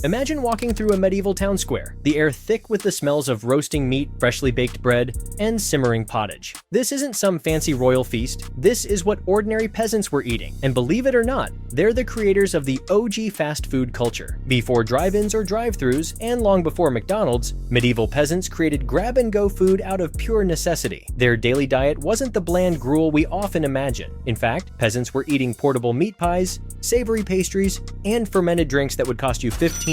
Imagine walking through a medieval town square, the air thick with the smells of roasting meat, freshly baked bread, and simmering pottage. This isn't some fancy royal feast, this is what ordinary peasants were eating, and believe it or not, they're the creators of the OG fast food culture. Before drive-ins or drive-thrus, and long before McDonald's, medieval peasants created grab-and-go food out of pure necessity. Their daily diet wasn't the bland gruel we often imagine. In fact, peasants were eating portable meat pies, savory pastries, and fermented drinks that would cost you $15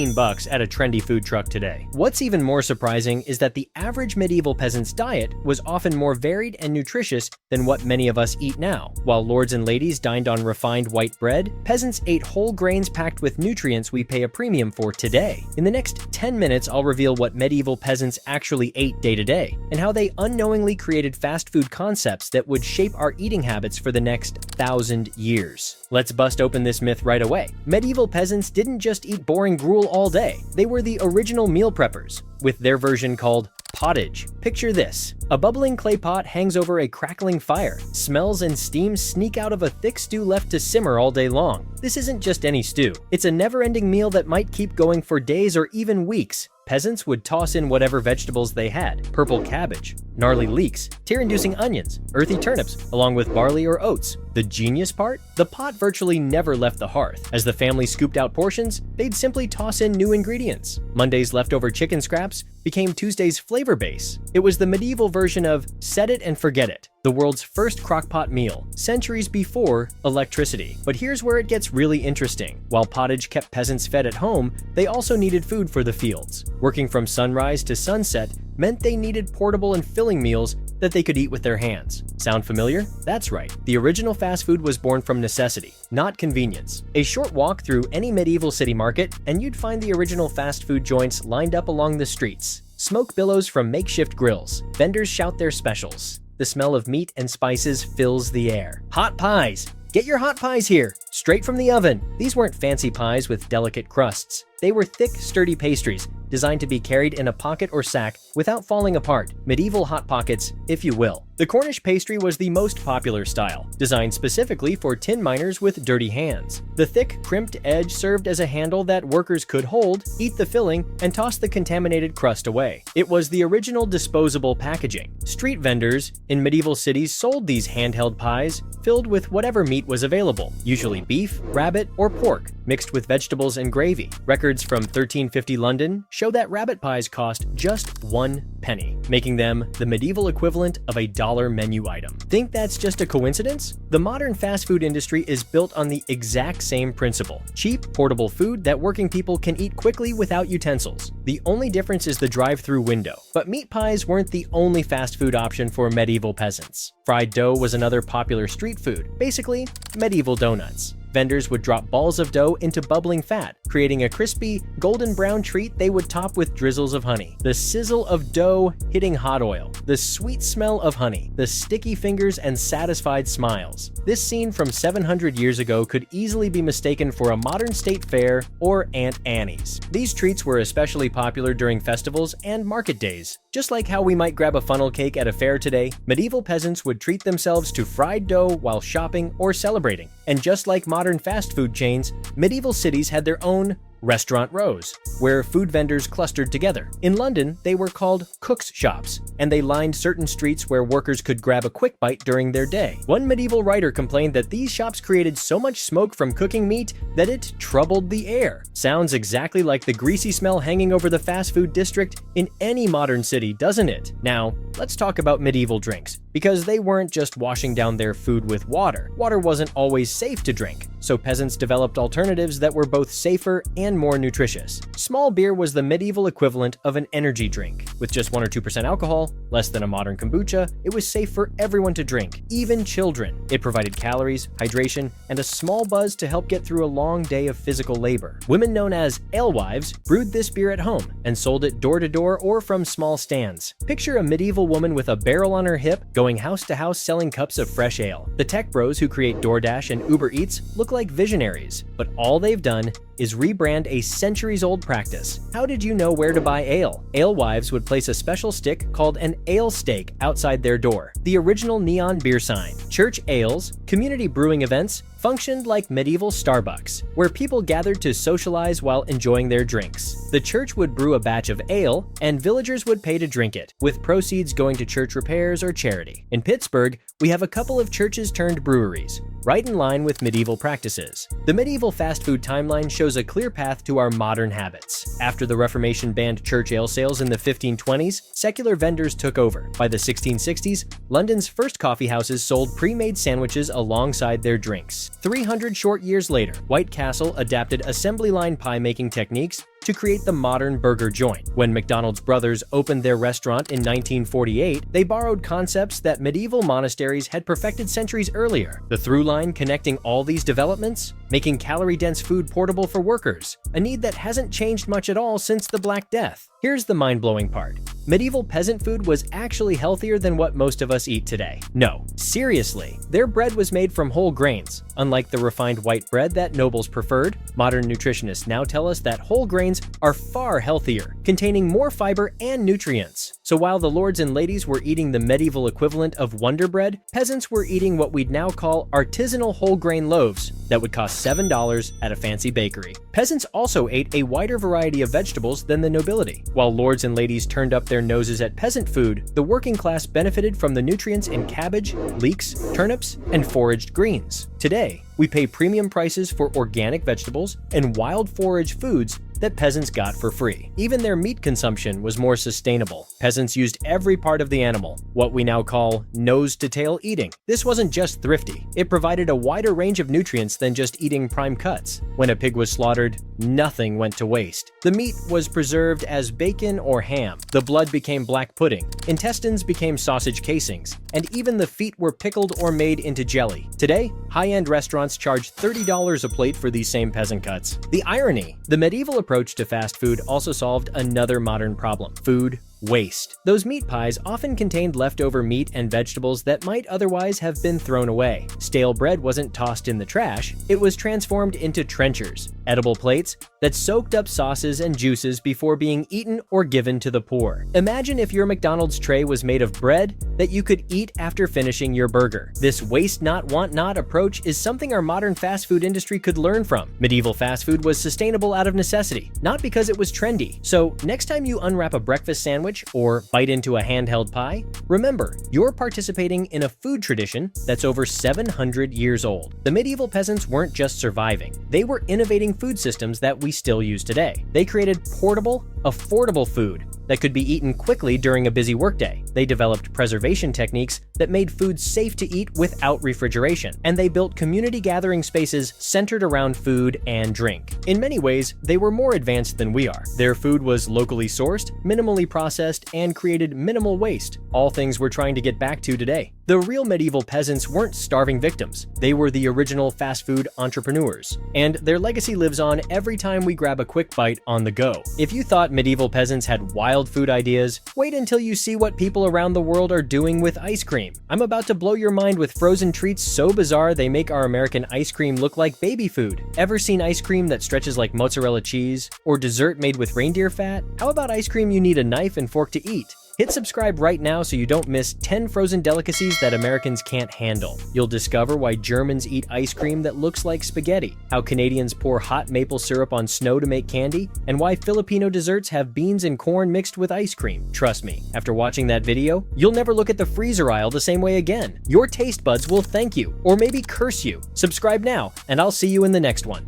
at a trendy food truck today. What's even more surprising is that the average medieval peasant's diet was often more varied and nutritious than what many of us eat now. While lords and ladies dined on refined white bread, peasants ate whole grains packed with nutrients we pay a premium for today. In the next 10 minutes, I'll reveal what medieval peasants actually ate day to day, and how they unknowingly created fast food concepts that would shape our eating habits for the next 1,000 years. Let's bust open this myth right away. Medieval peasants didn't just eat boring gruel all day. They were the original meal preppers, with their version called pottage. Picture this. A bubbling clay pot hangs over a crackling fire. Smells and steam sneak out of a thick stew left to simmer all day long. This isn't just any stew. It's a never-ending meal that might keep going for days or even weeks. Peasants would toss in whatever vegetables they had: purple cabbage, gnarly leeks, tear-inducing onions, earthy turnips, along with barley or oats. The genius part? The pot virtually never left the hearth. As the family scooped out portions, they'd simply toss in new ingredients. Monday's leftover chicken scraps became Tuesday's flavor base. It was the medieval version of set it and forget it, the world's first crockpot meal, centuries before electricity. But here's where it gets really interesting. While pottage kept peasants fed at home, they also needed food for the fields. Working from sunrise to sunset meant they needed portable and filling meals that they could eat with their hands. Sound familiar? That's right. The original fast food was born from necessity, not convenience. A short walk through any medieval city market, and you'd find the original fast food joints lined up along the streets. Smoke billows from makeshift grills. Vendors shout their specials. The smell of meat and spices fills the air. Hot pies! Get your hot pies here, straight from the oven. These weren't fancy pies with delicate crusts. They were thick, sturdy pastries, designed to be carried in a pocket or sack without falling apart. Medieval hot pockets, if you will. The Cornish pastry was the most popular style, designed specifically for tin miners with dirty hands. The thick, crimped edge served as a handle that workers could hold, eat the filling, and toss the contaminated crust away. It was the original disposable packaging. Street vendors in medieval cities sold these handheld pies, filled with whatever meat was available, usually beef, rabbit, or pork, mixed with vegetables and gravy. Records from 1350 London show that rabbit pies cost just 1 penny, making them the medieval equivalent of a dollar menu item. Think that's just a coincidence? The modern fast food industry is built on the exact same principle: cheap, portable food that working people can eat quickly without utensils. The only difference is the drive-through window. But meat pies weren't the only fast food option for medieval peasants. Fried dough was another popular street food, basically medieval donuts. Vendors would drop balls of dough into bubbling fat, creating a crispy, golden brown treat they would top with drizzles of honey. The sizzle of dough hitting hot oil, the sweet smell of honey, the sticky fingers and satisfied smiles. This scene from 700 years ago could easily be mistaken for a modern state fair or Aunt Annie's. These treats were especially popular during festivals and market days. Just like how we might grab a funnel cake at a fair today, medieval peasants would treat themselves to fried dough while shopping or celebrating. And just like modern fast food chains, medieval cities had their own restaurant rows, where food vendors clustered together. In London, they were called cooks' shops, and they lined certain streets where workers could grab a quick bite during their day. One medieval writer complained that these shops created so much smoke from cooking meat that it troubled the air. Sounds exactly like the greasy smell hanging over the fast food district in any modern city, doesn't it? Now, let's talk about medieval drinks, because they weren't just washing down their food with water. Water wasn't always safe to drink, so peasants developed alternatives that were both safer and more nutritious. Small beer was the medieval equivalent of an energy drink. With just 1 or 2% alcohol, less than a modern kombucha, it was safe for everyone to drink, even children. It provided calories, hydration, and a small buzz to help get through a long day of physical labor. Women known as alewives brewed this beer at home and sold it door to door or from small stands. Picture a medieval woman with a barrel on her hip going house to house selling cups of fresh ale. The tech bros who create DoorDash and Uber Eats look like visionaries, but all they've done is rebrand a centuries-old practice. How did you know where to buy ale? Alewives would place a special stick called an ale stake outside their door, the original neon beer sign. Church ales, community brewing events, functioned like medieval Starbucks, where people gathered to socialize while enjoying their drinks. The church would brew a batch of ale, and villagers would pay to drink it, with proceeds going to church repairs or charity. In Pittsburgh, we have a couple of churches turned breweries, right in line with medieval practices. The medieval fast food timeline shows a clear path to our modern habits. After the Reformation banned church ale sales in the 1520s, secular vendors took over. By the 1660s, London's first coffee houses sold pre-made sandwiches alongside their drinks. 300 short years later, White Castle adapted assembly line pie-making techniques to create the modern burger joint. When McDonald's brothers opened their restaurant in 1948, they borrowed concepts that medieval monasteries had perfected centuries earlier. The through line connecting all these developments? Making calorie-dense food portable for workers, a need that hasn't changed much at all since the Black Death. Here's the mind-blowing part. Medieval peasant food was actually healthier than what most of us eat today. No, seriously, their bread was made from whole grains. Unlike the refined white bread that nobles preferred, modern nutritionists now tell us that whole grains are far healthier, containing more fiber and nutrients. So while the lords and ladies were eating the medieval equivalent of Wonder Bread, peasants were eating what we'd now call artisanal whole grain loaves that would cost $7 at a fancy bakery. Peasants also ate a wider variety of vegetables than the nobility. While lords and ladies turned up their noses at peasant food, the working class benefited from the nutrients in cabbage, leeks, turnips, and foraged greens. Today, we pay premium prices for organic vegetables and wild forage foods that peasants got for free. Even their meat consumption was more sustainable. Peasants used every part of the animal, what we now call nose-to-tail eating. This wasn't just thrifty. It provided a wider range of nutrients than just eating prime cuts. When a pig was slaughtered, nothing went to waste. The meat was preserved as bacon or ham. The blood became black pudding. Intestines became sausage casings. And even the feet were pickled or made into jelly. Today, high-end restaurants charge $30 a plate for these same peasant cuts. The irony, the medieval approach to fast food also solved another modern problem: food waste. Those meat pies often contained leftover meat and vegetables that might otherwise have been thrown away. Stale bread wasn't tossed in the trash, it was transformed into trenchers, edible plates that soaked up sauces and juices before being eaten or given to the poor. Imagine if your McDonald's tray was made of bread that you could eat after finishing your burger. This waste not, want not approach is something our modern fast food industry could learn from. Medieval fast food was sustainable out of necessity, not because it was trendy. So next time you unwrap a breakfast sandwich or bite into a handheld pie, remember, you're participating in a food tradition that's over 700 years old. The medieval peasants weren't just surviving, they were innovating food systems that we still use today. They created portable, affordable food that could be eaten quickly during a busy workday. They developed preservation techniques that made food safe to eat without refrigeration, and they built community gathering spaces centered around food and drink. In many ways, they were more advanced than we are. Their food was locally sourced, minimally processed, and created minimal waste, all things we're trying to get back to today. The real medieval peasants weren't starving victims. They were the original fast food entrepreneurs, and their legacy lives on every time we grab a quick bite on the go. If you thought medieval peasants had wild food ideas, wait until you see what people around the world are doing with ice cream. I'm about to blow your mind with frozen treats so bizarre they make our American ice cream look like baby food. Ever seen ice cream that stretches like mozzarella cheese? Or dessert made with reindeer fat? How about ice cream you need a knife and fork to eat? Hit subscribe right now so you don't miss 10 frozen delicacies that Americans can't handle. You'll discover why Germans eat ice cream that looks like spaghetti, how Canadians pour hot maple syrup on snow to make candy, and why Filipino desserts have beans and corn mixed with ice cream. Trust me, after watching that video, you'll never look at the freezer aisle the same way again. Your taste buds will thank you, or maybe curse you. Subscribe now, and I'll see you in the next one.